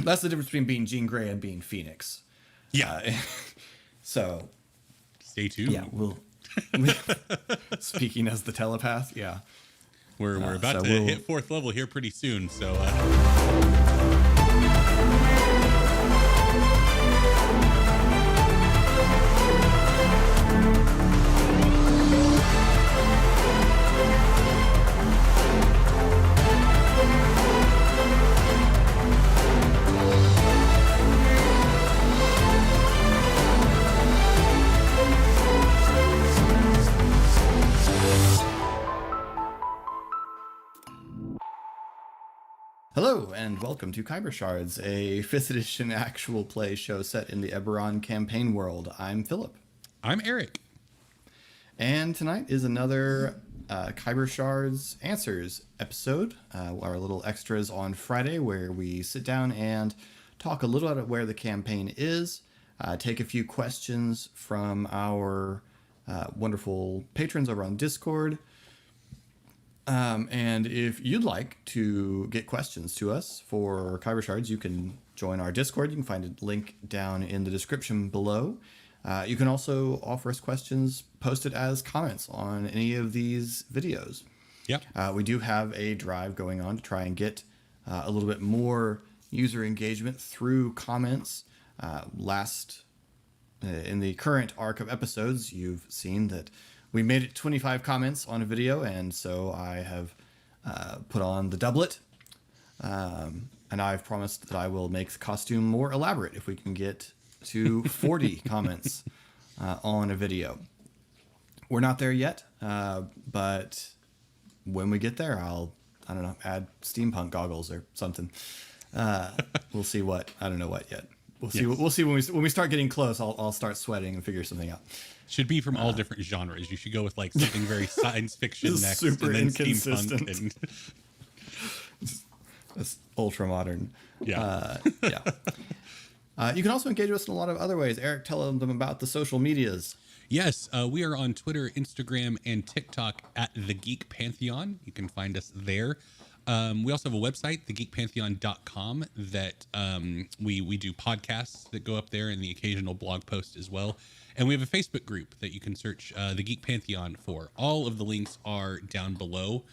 That's the difference between being Jean Grey and being Phoenix. Yeah. So stay tuned. Yeah, we'll speaking as the telepath. Yeah. We're about to hit 4th level here pretty soon. So Hello, and welcome to Khyber Shards, a 5th edition actual play show set in the Abberant campaign world. I'm Philip. I'm Eric. And tonight is another Khyber Shards Answers episode, our little extras on Friday, where we sit down and talk a little about where the campaign is, take a few questions from our wonderful patrons over on Discord. And if you'd like to get questions to us for Khyber Shards, you can join our Discord. You can find a link down in the description below. You can also offer us questions posted as comments on any of these videos. Yep. We do have a drive going on to try and get a little bit more user engagement through comments. In the current arc of episodes, you've seen that we made it 25 comments on a video, and so I have put on the doublet. And I've promised that I will make the costume more elaborate if we can get to 40 comments on a video. We're not there yet, but when we get there, I don't know, add steampunk goggles or something. We'll see what. I don't know what yet. We'll see. Yes. We'll see when we start getting close. I'll start sweating and figure something out. Should be from all different genres. You should go with like something very science fiction next, super and then inconsistent. steampunk. And That's ultra modern. Yeah. You can also engage with us in a lot of other ways. Eric, tell them about the social medias. Yes, we are on Twitter, Instagram, and TikTok at The Geek Pantheon. You can find us there. We also have a website, thegeekpantheon.com, that we do podcasts that go up there and the occasional blog post as well. And we have a Facebook group that you can search The Geek Pantheon for. All of the links are down below.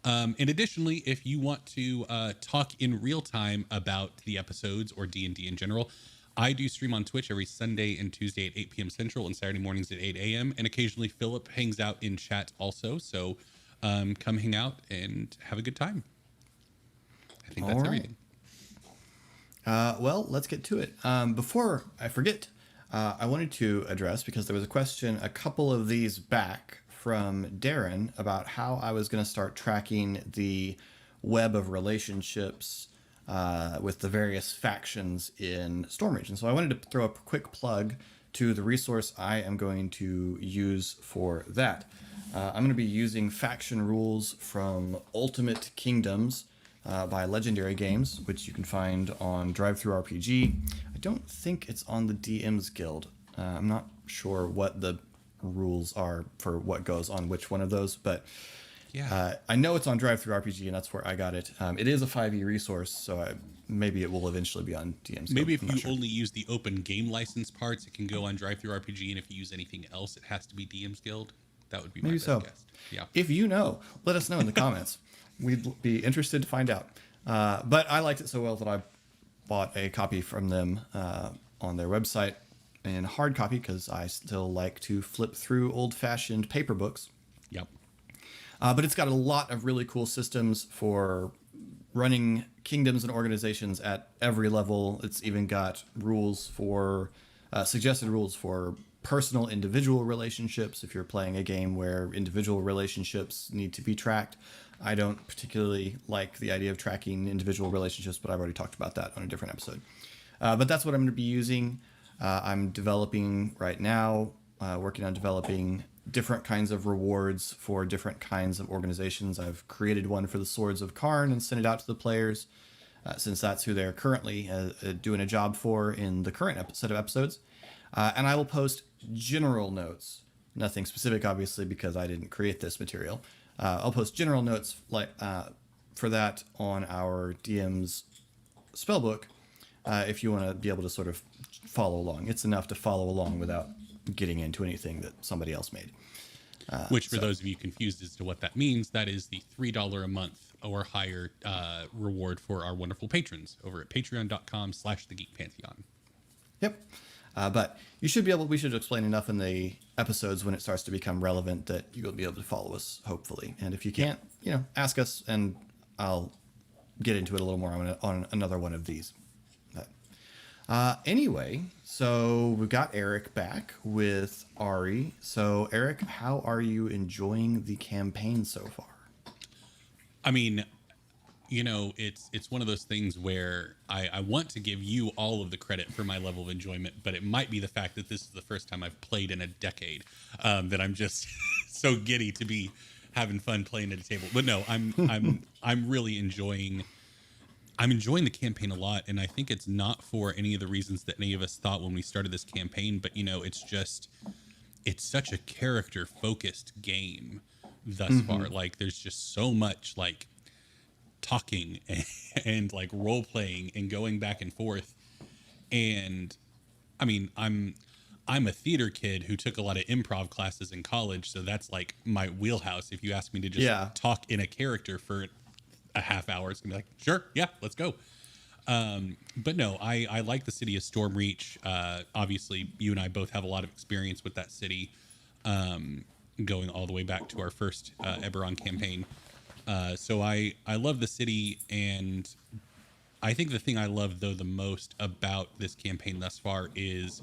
And additionally, if you want to talk in real time about the episodes or D&D in general, I do stream on Twitch every Sunday and Tuesday at 8 p.m. Central and Saturday mornings at 8 a.m. And occasionally Philip hangs out in chat also. So come hang out and have a good time. I think that's everything. Well, let's get to it. Before I forget, I wanted to address, because there was a question a couple of these back from Darren about how I was going to start tracking the web of relationships with the various factions in Stormreach. And so I wanted to throw a quick plug to the resource I am going to use for that. I'm going to be using faction rules from Ultimate Kingdoms by Legendary Games, which you can find on DriveThruRPG. I don't think it's on the DM's Guild. I'm not sure what the rules are for what goes on which one of those, but yeah, I know it's on DriveThruRPG, and that's where I got it. It is a 5e resource, so maybe it will eventually be on DM's Guild. Maybe if you only use the open game license parts, it can go on DriveThruRPG, and if you use anything else, it has to be DM's Guild. That would be my best guess. Yeah. If you know, let us know in the comments. We'd be interested to find out. But I liked it so well that I bought a copy from them on their website in hard copy, because I still like to flip through old-fashioned paper books. Yep. But it's got a lot of really cool systems for running kingdoms and organizations at every level. It's even got rules for suggested rules for personal individual relationships if you're playing a game where individual relationships need to be tracked. I don't particularly like the idea of tracking individual relationships, but I've already talked about that on a different episode. But that's what I'm going to be using. I'm developing right now, working on developing different kinds of rewards for different kinds of organizations. I've created one for the Swords of Karn and sent it out to the players, since that's who they're currently doing a job for in the current set of episodes. And I will post general notes, nothing specific, obviously, because I didn't create this material. I'll post general notes for that on our DM's spellbook if you want to be able to sort of follow along. It's enough to follow along without getting into anything that somebody else made. Which, for those of you confused as to what that means, that is the $3 a month or higher reward for our wonderful patrons over at patreon.com/thegeekpantheon. Yep. But you should be able, we should explain enough in the episodes when it starts to become relevant that you'll be able to follow us, hopefully. And if you can't, ask us and I'll get into it a little more on another one of these. Anyway, so we've got Eric back with Ahri. So Eric, how are you enjoying the campaign so far? I mean, it's one of those things where I want to give you all of the credit for my level of enjoyment, but it might be the fact that this is the first time I've played in a decade, that I'm just so giddy to be having fun playing at a table. But no, I'm really enjoying the campaign a lot, and I think it's not for any of the reasons that any of us thought when we started this campaign, but it's such a character focused game thus far. Like, there's just so much like talking and like role playing and going back and forth. And I mean, I'm a theater kid who took a lot of improv classes in college, so that's like my wheelhouse. If you ask me to just talk in a character for a half hour, it's gonna be like, sure, yeah, let's go. But no, I like the city of Stormreach. Obviously you and I both have a lot of experience with that city, going all the way back to our first Eberron campaign. So I love the city, and I think the thing I love though the most about this campaign thus far is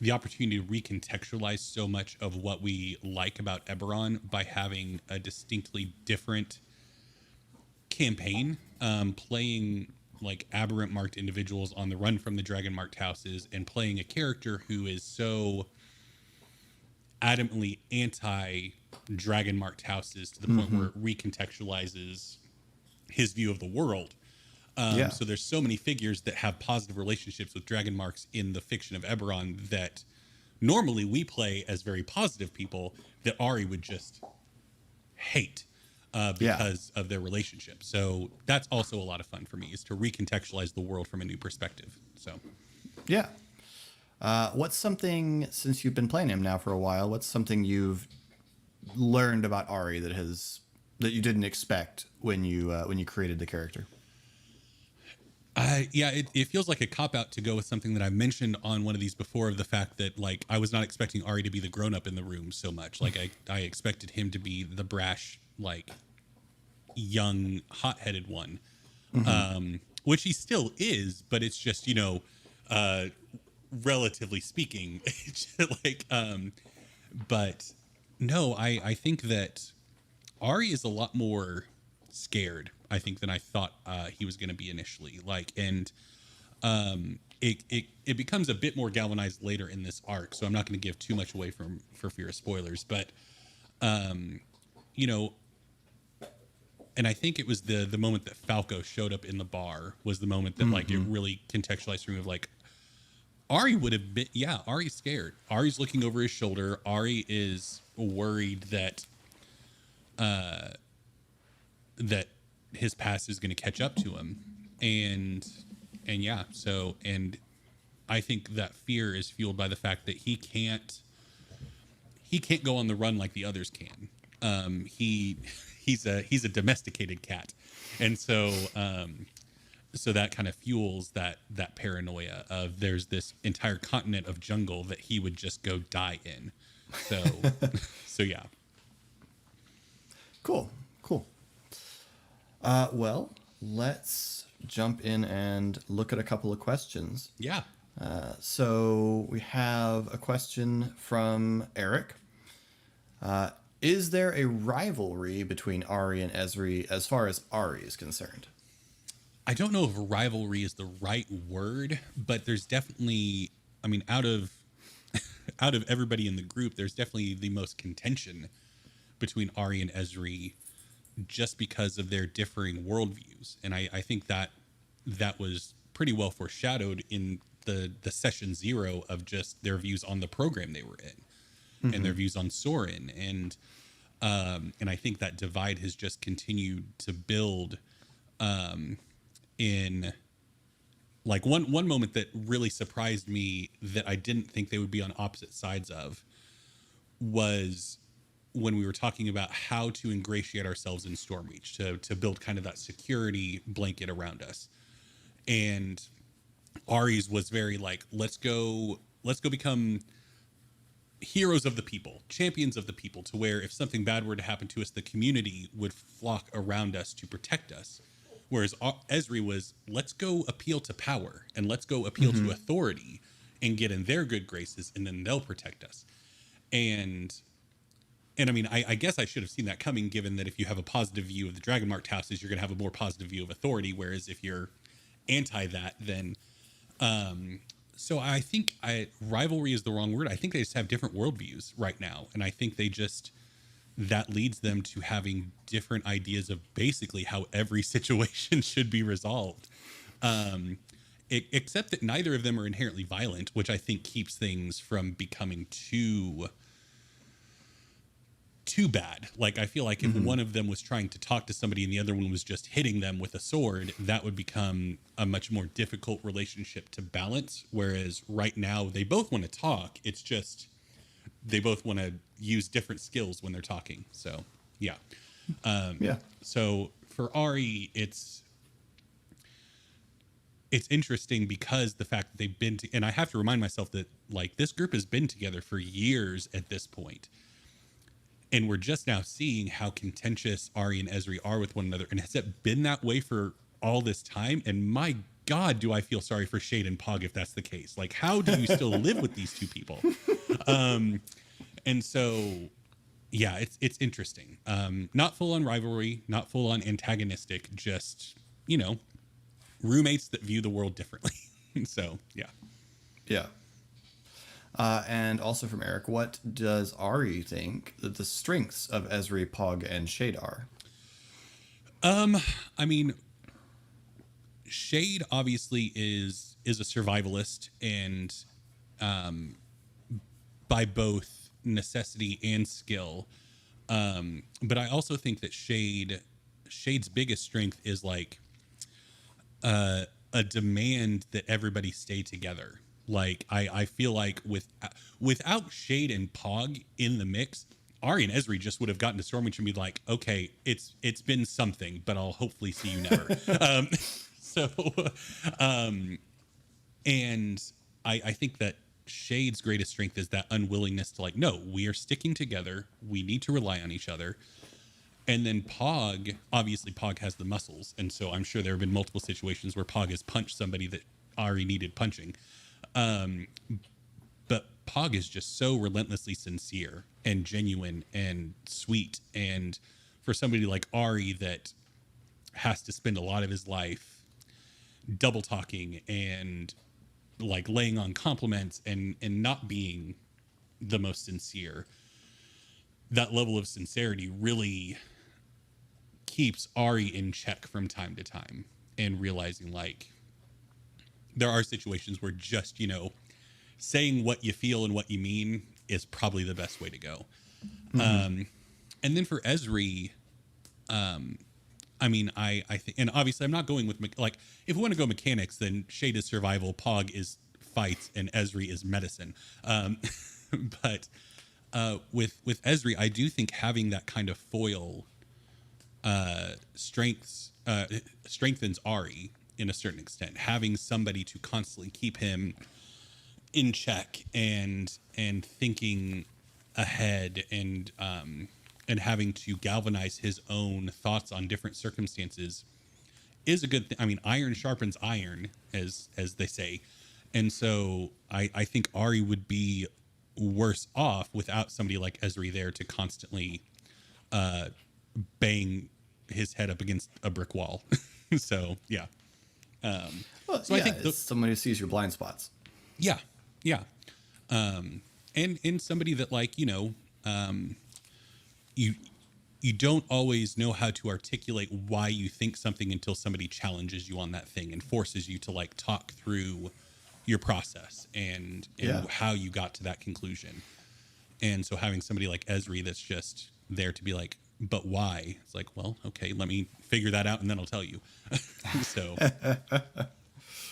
the opportunity to recontextualize so much of what we like about Eberron by having a distinctly different campaign, playing like aberrant marked individuals on the run from the dragon marked houses, and playing a character who is so adamantly anti dragon marked houses to the point where it recontextualizes his view of the world. So there's so many figures that have positive relationships with dragon marks in the fiction of Eberron that normally we play as very positive people that Ahri would just hate because of their relationship. So that's also a lot of fun for me, is to recontextualize the world from a new perspective. So yeah. What's something, since you've been playing him now for a while, what's something you've learned about Ahri that you didn't expect when you created the character? It feels like a cop-out to go with something that I mentioned on one of these before, of the fact that like I was not expecting Ahri to be the grown-up in the room so much. Like I expected him to be the brash, like young, hot-headed one, which he still is, but it's just, relatively speaking, like, but no, I think that Ahri is a lot more scared, I think, than I thought he was going to be initially. Like, and it becomes a bit more galvanized later in this arc, so I'm not going to give too much away for fear of spoilers. But and I think it was the moment that Falco showed up in the bar was the moment that like it really contextualized for me of like, Ahri would have been, Ahri's scared. Ahri's looking over his shoulder. Ahri is worried that that his past is going to catch up to him. And I think that fear is fueled by the fact that he can't go on the run like the others can. He's a domesticated cat. And so that kind of fuels that paranoia of there's this entire continent of jungle that he would just go die in. So yeah. Cool. Well, let's jump in and look at a couple of questions. Yeah. So we have a question from Eric. Is there a rivalry between Ahri and Eri as far as Ahri is concerned? I don't know if rivalry is the right word, but there's definitely, I mean, out of everybody in the group, there's definitely the most contention between Ahri and Eri, just because of their differing worldviews. And I think that was pretty well foreshadowed in the session 0 of just their views on the program they were in, and their views on Sorin. And I think that divide has just continued to build in like one moment that really surprised me that I didn't think they would be on opposite sides of was when we were talking about how to ingratiate ourselves in Stormreach to build kind of that security blanket around us. And Ari's was very like, let's go become heroes of the people, champions of the people, to where if something bad were to happen to us, the community would flock around us to protect us. Whereas Esri was, let's go appeal to power and let's go appeal to authority and get in their good graces, and then they'll protect us. And I mean, I guess I should have seen that coming, given that if you have a positive view of the Dragon Marked houses, you're going to have a more positive view of authority. Whereas if you're anti that, then so I think rivalry is the wrong word. I think they just have different worldviews right now. And I think that leads them to having different ideas of basically how every situation should be resolved. Except that neither of them are inherently violent, which I think keeps things from becoming too bad. Like, I feel like if one of them was trying to talk to somebody and the other one was just hitting them with a sword, that would become a much more difficult relationship to balance. Whereas right now they both want to talk. It's just they both want to use different skills when they're talking. So yeah. So for Ari, it's interesting because the fact that they've been and I have to remind myself that, like, this group has been together for years at this point. And we're just now seeing how contentious Ari and Esri are with one another. And has it been that way for all this time? And my God, do I feel sorry for Shade and Pog if that's the case. Like, how do you still live with these two people? And so, yeah, it's interesting. Not full on rivalry, not full on antagonistic, just, you know, roommates that view the world differently. So, yeah. Yeah. And also from Eric, what does Ari think that the strengths of Esri, Pog, and Shade are? I mean, Shade obviously is a survivalist, and by both necessity and skill. But I also think that Shade's biggest strength is like a demand that everybody stay together. Like, I feel like without Shade and Pog in the mix, Ari and Esri just would have gotten to Stormreach and be like, okay, it's been something, but I'll hopefully see you never. And I think that Shade's greatest strength is that unwillingness to, like, no, we are sticking together. We need to rely on each other. And then Pog, obviously Pog has the muscles. And so I'm sure there have been multiple situations where Pog has punched somebody that Ari needed punching. But Pog is just so relentlessly sincere and genuine and sweet. And for somebody like Ari that has to spend a lot of his life double talking and like laying on compliments and not being the most sincere, that level of sincerity really keeps Ari in check from time to time, and realizing, like, there are situations where just, you know, saying what you feel and what you mean is probably the best way to go. And then for Esri, I mean, I think, and obviously I'm not going with, like, if we want to go mechanics, then Shade is survival, Pog is fights, and Esri is medicine. But with Esri, I do think having that kind of foil strengthens Ari in a certain extent. Having somebody to constantly keep him in check and thinking ahead and having to galvanize his own thoughts on different circumstances is a good thing. I mean, iron sharpens iron, as they say. And so I think Ari would be worse off without somebody like Esri there to constantly bang his head up against a brick wall. So, yeah. I think it's somebody who sees your blind spots. Yeah. Yeah. And somebody that, like, you know, you don't always know how to articulate why you think something until somebody challenges you on that thing and forces you to, like, talk through your process and how you got to that conclusion. And so having somebody like Esri that's just there to be like, but why? It's like, well, okay, let me figure that out and then I'll tell you. So,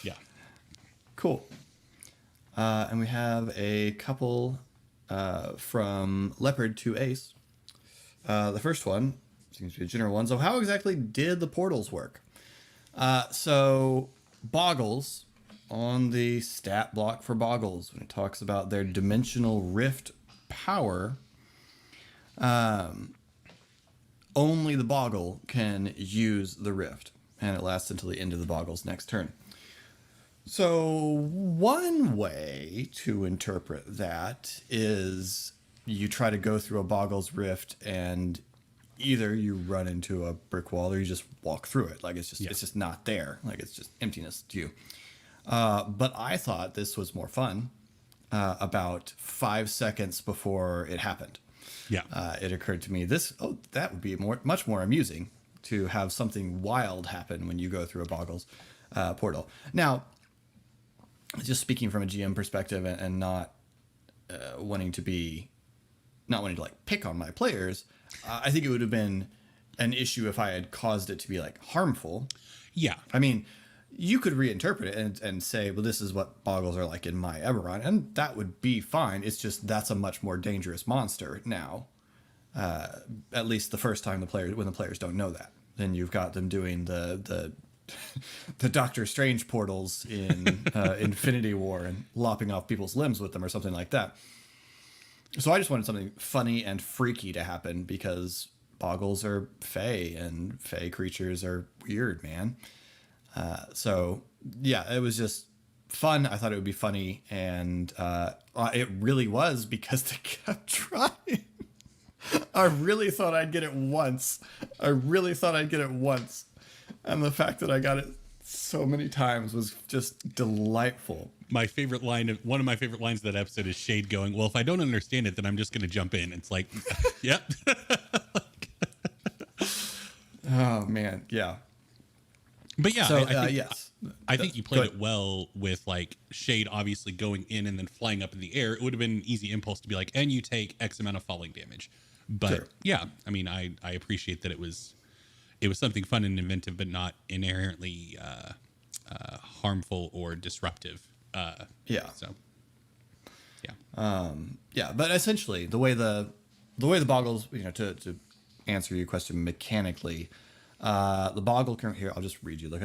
yeah. Cool. And we have a couple from Leopard to Ace. The first one seems to be a general one. So how exactly did the portals work? So Boggles, on the stat block for Boggles, when it talks about their dimensional rift power, only the Boggle can use the rift, and it lasts until the end of the Boggle's next turn. So one way to interpret that is you try to go through a Boggle's rift, and either you run into a brick wall or you just walk through it. Like it's just not there. Like it's just emptiness to you. But I thought this was more fun about 5 seconds before it happened. Yeah. It occurred to me that would be much more amusing to have something wild happen when you go through a Boggles portal. Now, just speaking from a GM perspective and not wanting to like pick on my players, I think it would have been an issue if I had caused it to be like harmful. Yeah. I mean, you could reinterpret it and say, well, this is what Boggles are like in my Abberant, and that would be fine. It's just that's a much more dangerous monster now. At least the first time when the players don't know that. Then you've got them doing the Doctor Strange portals in Infinity War and lopping off people's limbs with them or something like that. So I just wanted something funny and freaky to happen because Boggles are Fae, and Fae creatures are weird, man. So yeah, it was just fun. I thought it would be funny, and it really was because they kept trying. I really thought I'd get it once. And the fact that I got it so many times was just delightful. One of my favorite lines of that episode is Shade going, well, if I don't understand it, then I'm just going to jump in. It's like, yep. Oh, man. Yeah. But yeah, So, yes. I think you played it well with like Shade obviously going in and then flying up in the air. It would have been an easy impulse to be like, and you take X amount of falling damage. But sure. Yeah, I mean, I appreciate that it was something fun and inventive, but not inherently harmful or disruptive. Yeah. So, yeah. Yeah, but essentially the way the Boggles, to answer your question mechanically, the Boggle can here. I'll just read you. Look,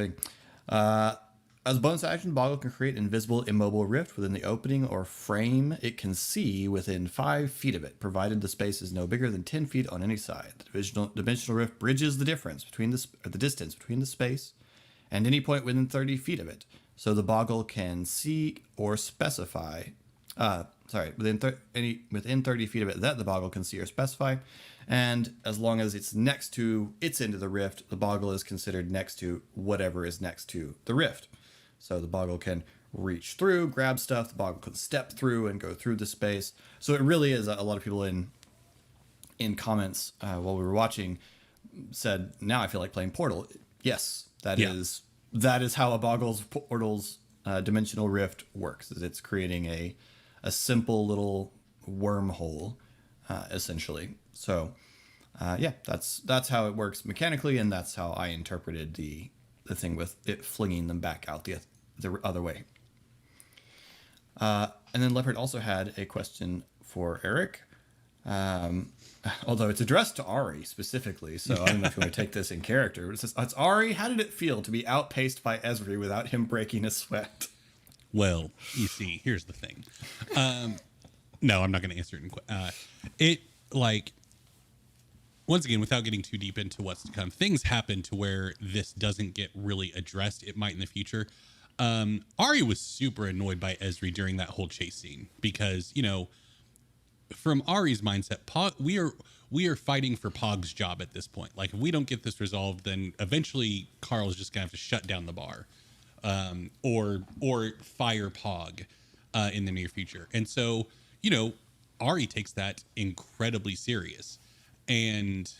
as a bonus action, Boggle can create an invisible, immobile rift within the opening or frame it can see within 5 feet of it, provided the space is no bigger than 10 feet on any side. The dimensional rift bridges the difference between the distance between the space and any point within 30 feet of it. So the Boggle can see or specify, within 30 feet of it that the Boggle can see or specify. And as long as it's next to its end of the rift, the Boggle is considered next to whatever is next to the rift. So the Boggle can reach through, grab stuff. The Boggle can step through and go through the space. So it really is. A lot of people in comments while we were watching said, now I feel like playing Portal. Yes, that is how a Boggle's Portal's dimensional rift works. Is it's creating a simple little wormhole, essentially. So, that's how it works mechanically, and that's how I interpreted the thing with it flinging them back out the other way. And then Leopard also had a question for Eric, although it's addressed to Ari specifically, so I don't know if you want to take this in character. But it says, it's Ari, how did it feel to be outpaced by Esri without him breaking a sweat? Well, you see, here's the thing. No, I'm not going to answer it. Once again, without getting too deep into what's to come, things happen to where this doesn't get really addressed. It might in the future. Ari was super annoyed by Esri during that whole chase scene because, from Ari's mindset, we are fighting for Pog's job at this point. Like, if we don't get this resolved, then eventually Carl's just gonna have to shut down the bar, or fire Pog in the near future. And so, Ari takes that incredibly serious. And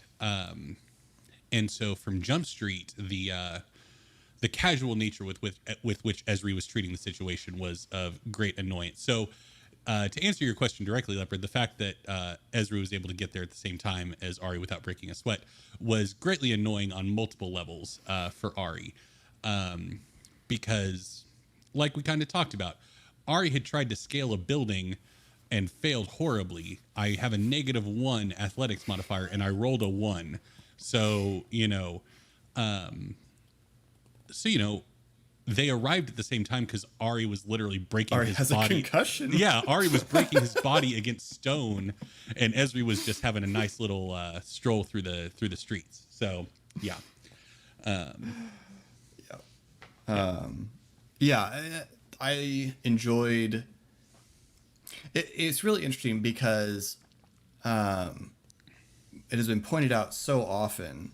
so from Jump Street, the casual nature with which Esri was treating the situation was of great annoyance. So to answer your question directly, Leopard, the fact that Esri was able to get there at the same time as Ari without breaking a sweat was greatly annoying on multiple levels for Ari, because like we kind of talked about, Ahri had tried to scale a building and failed horribly. I have a -1 athletics modifier, and I rolled a 1. So, they arrived at the same time because Ahri was literally breaking Ahri his has body. a concussion. Yeah, Ahri was breaking his body against stone, and Esri was just having a nice little stroll through the streets. So, yeah. I enjoyed it. It's really interesting because it has been pointed out so often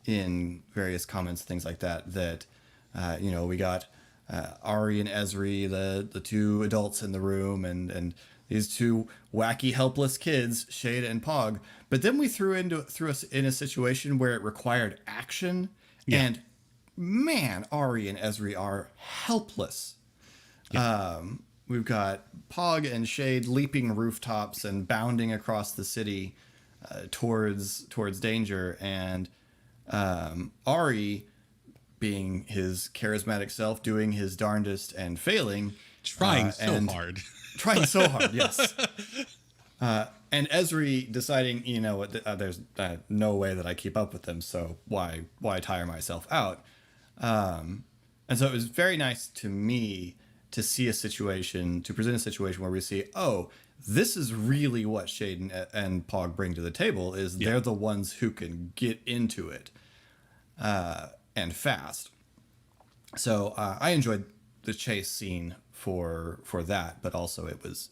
in various comments, things like that, that we got Ahri and Esri, the two adults in the room, and these two wacky, helpless kids, Shade and Pog. But then we threw us in a situation where it required action, and man, Ahri and Esri are helpless. Yeah. We've got Pog and Shade leaping rooftops and bounding across the city towards danger, and Ahri, being his charismatic self, doing his darndest and failing. Trying so hard. Trying so hard, yes. And Esri deciding, there's no way that I keep up with them, so why tire myself out? And so it was very nice to me to present a situation where we see, oh, this is really what Shade and Pog bring to the table, is they're the ones who can get into it and fast. So I enjoyed the chase scene for that, but also it was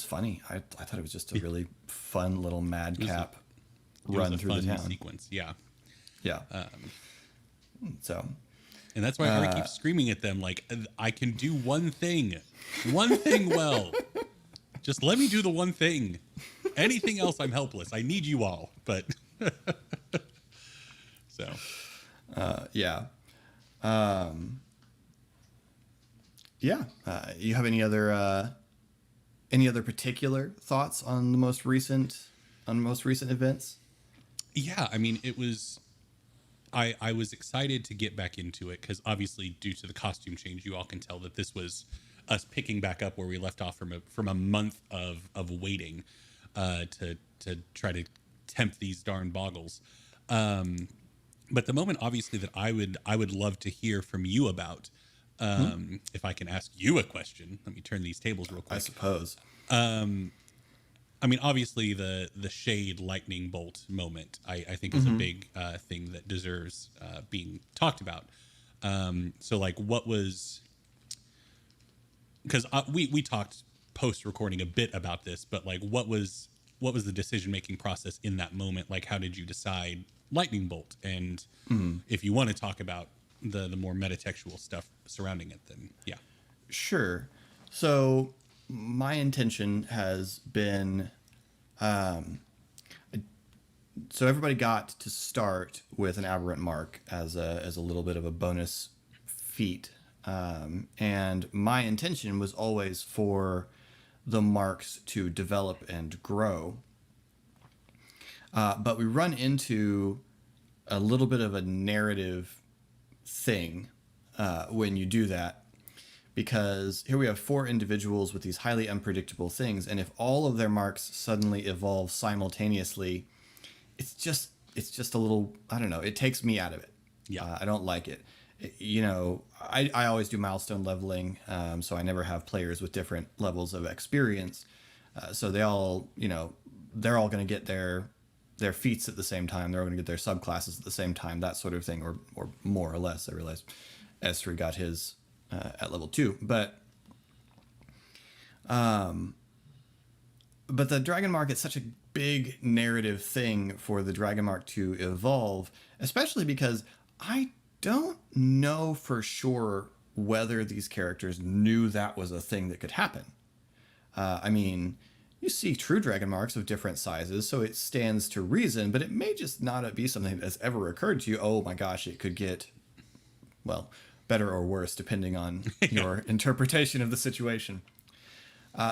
funny. I thought it was just a really fun little madcap run through the town sequence. Yeah. And that's why Ahri keeps screaming at them like, I can do one thing well. Just let me do the one thing. Anything else, I'm helpless. I need you all. But so, you have any other particular thoughts on the most recent events? Yeah, I mean, it was. I was excited to get back into it because obviously, due to the costume change, you all can tell that this was us picking back up where we left off from a month of waiting to try to tempt these darn boggles. But the moment, obviously, that I would love to hear from you about, if I can ask you a question. Let me turn these tables real quick. I suppose. I mean, obviously, the Shade lightning bolt moment, I think, is a big thing that deserves being talked about. So, like, what was... Because we talked post-recording a bit about this, but, like, what was the decision-making process in that moment? Like, how did you decide lightning bolt? And if you want to talk about the more metatextual stuff surrounding it, then, yeah. Sure. So... my intention has been, so everybody got to start with an Abberant Mark as a little bit of a bonus feat, and my intention was always for the marks to develop and grow. But we run into a little bit of a narrative thing when you do that. Because here we have 4 individuals with these highly unpredictable things, and if all of their marks suddenly evolve simultaneously, it's just a little, I don't know, it takes me out of it. Yeah, I don't like it. I always do milestone leveling, so I never have players with different levels of experience. So they all, they're all going to get their feats at the same time. They're all going to get their subclasses at the same time, that sort of thing, or more or less. I realize Esri got his at level 2, but the Dragon Mark is such a big narrative thing for the Dragon Mark to evolve, especially because I don't know for sure whether these characters knew that was a thing that could happen. I mean, you see true Dragon Marks of different sizes, so it stands to reason, but it may just not be something that's ever occurred to you. Oh my gosh, it could get, well, better or worse, depending on your interpretation of the situation.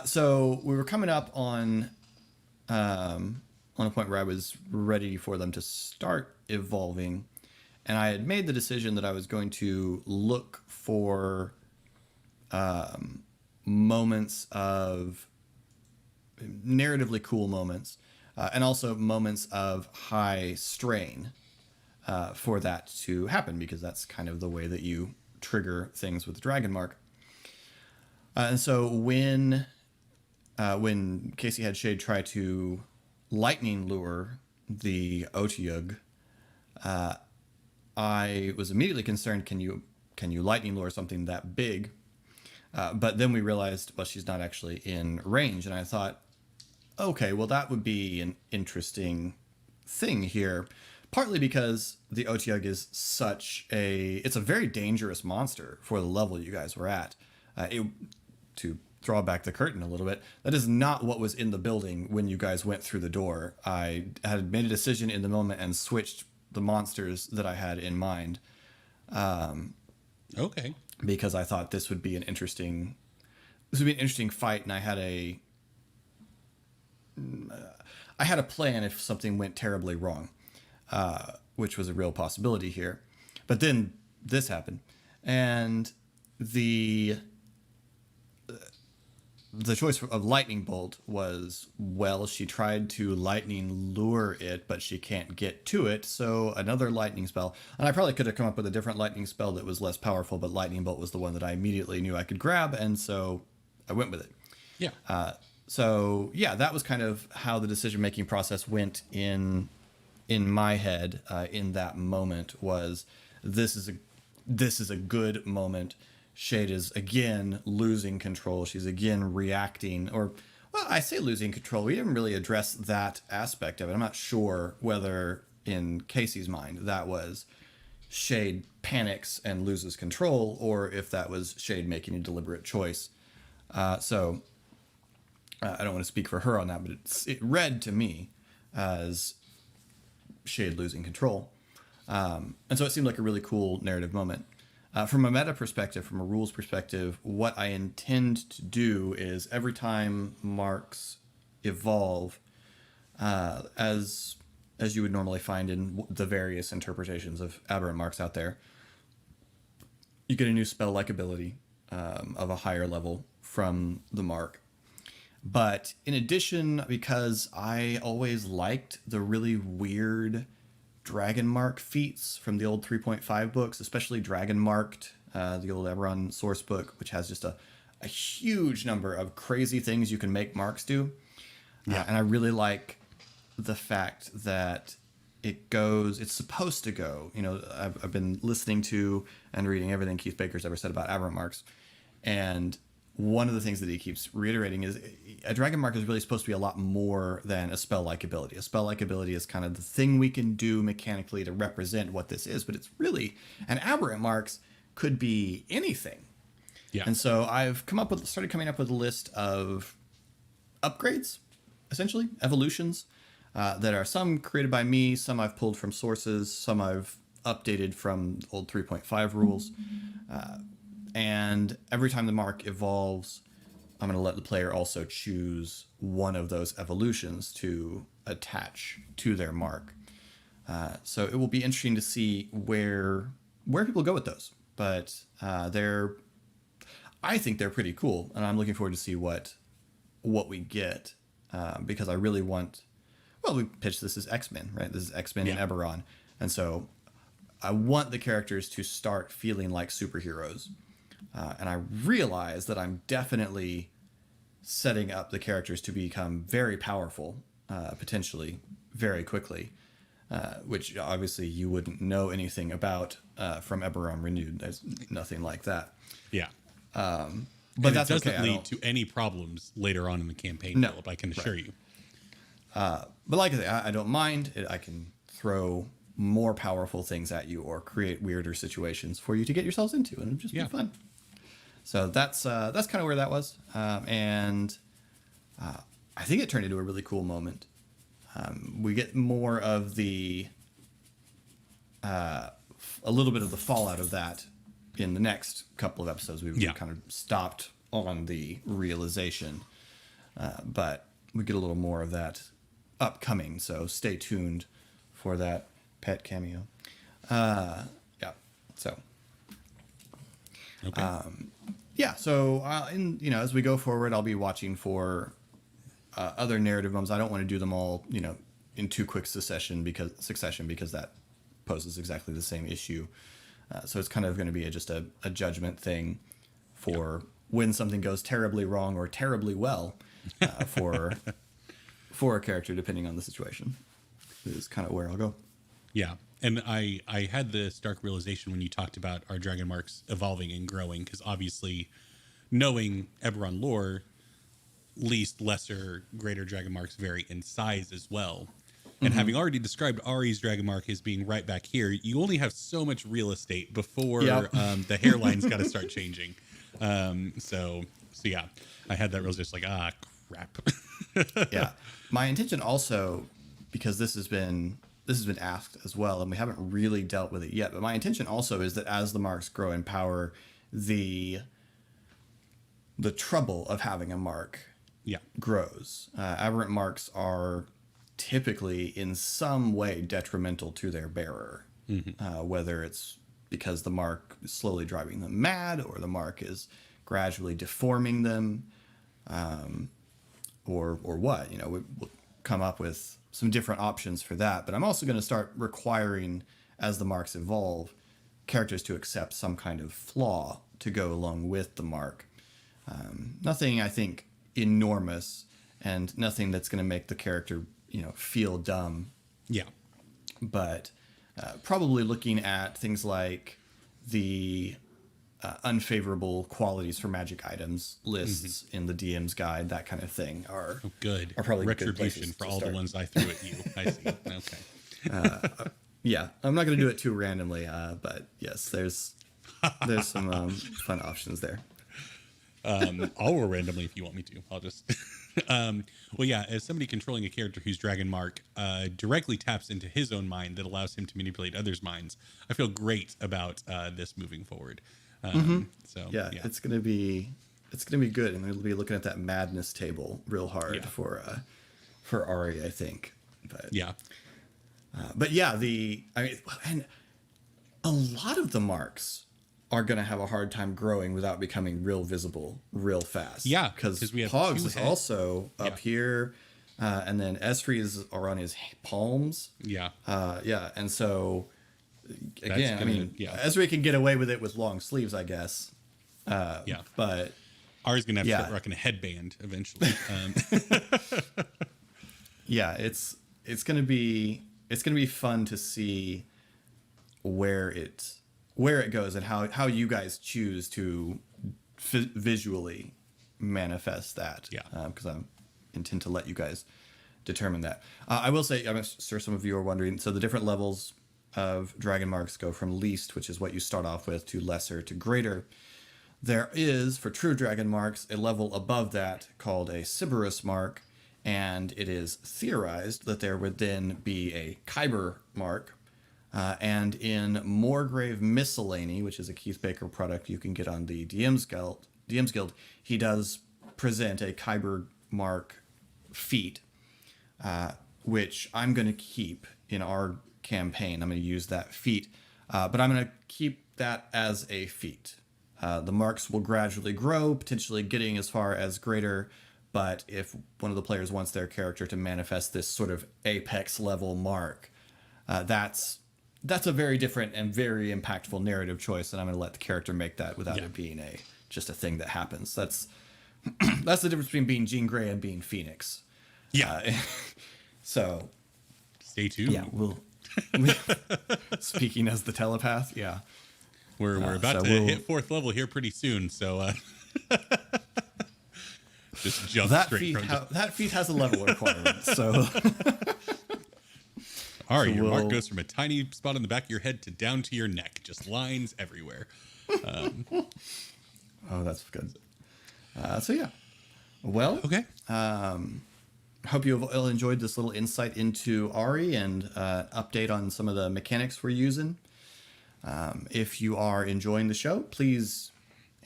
So we were coming up on a point where I was ready for them to start evolving, and I had made the decision that I was going to look for moments of narratively cool moments, and also moments of high strain for that to happen, because that's kind of the way that you trigger things with the Dragon Mark. And so when Casey had Shade try to lightning lure the Otyugh, I was immediately concerned, can you lightning lure something that big? But then we realized, well, she's not actually in range. And I thought, okay, well, that would be an interesting thing here. Partly because the Otyugh is it's a very dangerous monster for the level you guys were at. To draw back the curtain a little bit, that is not what was in the building when you guys went through the door. I had made a decision in the moment and switched the monsters that I had in mind. Okay. Because I thought this would be an interesting fight, and I had a plan if something went terribly wrong, which was a real possibility here. But then this happened, and the choice of lightning bolt was, well, she tried to lightning lure it, but she can't get to it, so another lightning spell. And I probably could have come up with a different lightning spell that was less powerful, but lightning bolt was the one that I immediately knew I could grab, and so I went with it. Yeah. So yeah, that was kind of how the decision-making process went in my head in that moment. Was this is a good moment. Shade is again losing control. She's again reacting, or, well, I say losing control. We didn't really address that aspect of it. I'm not sure whether in Casey's mind that was Shade panics and loses control, or if that was Shade making a deliberate choice. So I don't want to speak for her on that, but it read to me as Shade losing control. And so it seemed like a really cool narrative moment. From a meta perspective, from a rules perspective, what I intend to do is every time marks evolve, as you would normally find in the various interpretations of Abberant Marks out there, you get a new spell-like ability of a higher level from the mark. But in addition, because I always liked the really weird Dragon Mark feats from the old 3.5 books, especially Dragon Marked, the old Eberron source book, which has just a huge number of crazy things you can make marks do. Yeah. And I really like the fact that it's supposed to go, I've been listening to and reading everything Keith Baker's ever said about Abberant Marks. And one of the things that he keeps reiterating is a Dragon Mark is really supposed to be a lot more than a spell-like ability. A spell-like ability is kind of the thing we can do mechanically to represent what this is, but it's really, an Abberant Marks could be anything. Yeah. And so I've started coming up with a list of upgrades, essentially, evolutions, that are some created by me, some I've pulled from sources, some I've updated from old 3.5 rules. And every time the mark evolves, I'm going to let the player also choose one of those evolutions to attach to their mark. So it will be interesting to see where people go with those. But I think they're pretty cool, and I'm looking forward to see what we get, because I really want. Well, we pitched this as X-Men, right? This is X-Men and Eberron, and so I want the characters to start feeling like superheroes. And I realize that I'm definitely setting up the characters to become very powerful, potentially very quickly, which obviously you wouldn't know anything about from Eberron Renewed. There's nothing like that. Yeah. But that's it doesn't okay. lead to any problems later on in the campaign, No, Philip, I can assure you. But like I say, I don't mind. I can throw more powerful things at you or create weirder situations for you to get yourselves into, and it'll just be fun. So that's kind of where that was, and I think it turned into a really cool moment. We get more of a little bit of the fallout of that in the next couple of episodes. We've kind of stopped on the realization, but we get a little more of that upcoming. So stay tuned for that pet cameo. Yeah. So. Okay. Yeah. So, as we go forward, I'll be watching for other narrative moments. I don't want to do them all, in too quick succession because that poses exactly the same issue. So it's kind of going to be just a judgment thing for when something goes terribly wrong or terribly well for a character, depending on the situation. Is kind of where I'll go. Yeah. And I had the stark realization when you talked about our Dragon Marks evolving and growing, because obviously knowing Eberron lore, least, lesser, greater Dragon Marks vary in size as well. And having already described Ari's Dragon Mark as being right back here, you only have so much real estate before the hairline's got to start changing. So yeah, I had that realization like, crap. Yeah. My intention also, because this has been asked as well, and we haven't really dealt with it yet, but my intention also is that as the marks grow in power, the trouble of having a mark grows. Abberant marks are typically in some way detrimental to their bearer, whether it's because the mark is slowly driving them mad, or the mark is gradually deforming them, or what. We'll come up with some different options for that. But I'm also going to start requiring, as the marks evolve, characters to accept some kind of flaw to go along with the mark. Nothing, I think, enormous, and nothing that's going to make the character feel dumb. Yeah. But probably looking at things like the unfavorable qualities for magic items lists in the DM's guide, that kind of thing are probably retribution for all the ones I threw at you. I see. Okay. Yeah, I'm not going to do it too randomly, but yes, there's some fun options there. I'll roll randomly if you want me to. I'll just well, yeah, as somebody controlling a character whose Dragon Mark directly taps into his own mind that allows him to manipulate others' minds, I feel great about this moving forward. So yeah, it's gonna be good, and we'll be looking at that madness table real hard for Ari, I think. But and a lot of the marks are going to have a hard time growing without becoming real visible real fast. Yeah, because we have Pogs is also up here, and then Esri's are on his palms. Yeah. And so, again, Esri can get away with it with long sleeves, I guess. But Ari's going to have to start rocking a headband eventually. It's going to be fun to see where it goes and how you guys choose to visually manifest that. Because I intend to let you guys determine that. I will say, I'm sure some of you are wondering, so the different levels of Dragon Marks go from least, which is what you start off with, to lesser to greater. There is, for true Dragon Marks, a level above that called a Sybaris Mark, and it is theorized that there would then be a Khyber Mark. And in Moorgrave Miscellany, which is a Keith Baker product you can get on the DM's Guild, he does present a Khyber Mark feat, which I'm going to keep in our campaign. I'm going to use that feat, but I'm going to keep that as a feat. The marks will gradually grow, potentially getting as far as greater, but if one of the players wants their character to manifest this sort of apex level mark, that's a very different and very impactful narrative choice, and I'm going to let the character make that without it being just a thing that happens. That's the difference between being Jean Grey and being Phoenix. So stay tuned. Yeah, we'll speaking as the telepath. Yeah, we're about to hit 4th level here pretty soon. So just jump straight from that feat has a level requirement. So. Ari, your mark goes from a tiny spot on the back of your head to down to your neck. Just lines everywhere. Oh, that's good. So yeah. Well, okay. Hope you've all enjoyed this little insight into Ari and update on some of the mechanics we're using. If you are enjoying the show, please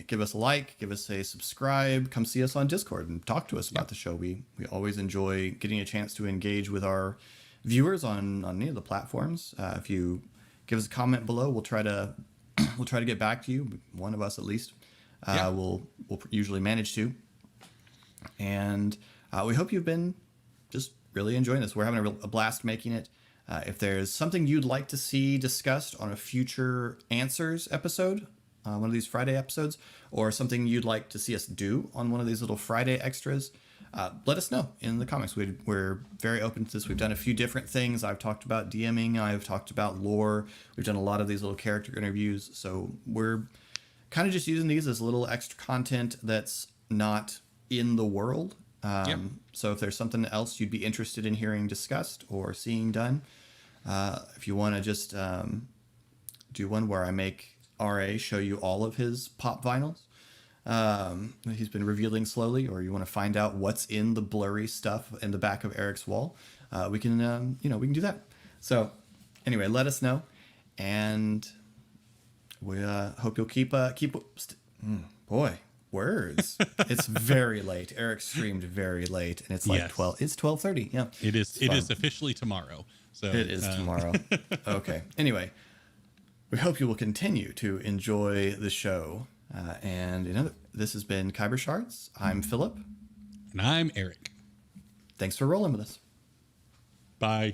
give us a like, give us a subscribe, come see us on Discord and talk to us about the show. We always enjoy getting a chance to engage with our viewers on any of the platforms. If you give us a comment below. We'll try to get back to you. One of us at least. We'll usually manage to. And we hope you've been just really enjoying this. We're having a blast making it. If there's something you'd like to see discussed on a future Answers episode, one of these Friday episodes, or something you'd like to see us do on one of these little Friday extras, let us know in the comments. We're very open to this. We've done a few different things. I've talked about DMing. I've talked about lore. We've done a lot of these little character interviews. So we're kind of just using these as little extra content that's not in the world. So if there's something else you'd be interested in hearing discussed or seeing done, if you want to just do one where I make RA show you all of his pop vinyls he's been revealing slowly, or you want to find out what's in the blurry stuff in the back of Eric's wall, we can we can do that. So anyway, let us know, and we hope you'll keep boy, words. It's very late. Eric streamed very late, and it's like 12. It's 12:30. Yeah, it is. It is officially tomorrow. So it is tomorrow. Okay. Anyway, we hope you will continue to enjoy the show. And this has been Khyber Shards. I'm Philip. And I'm Eric. Thanks for rolling with us. Bye.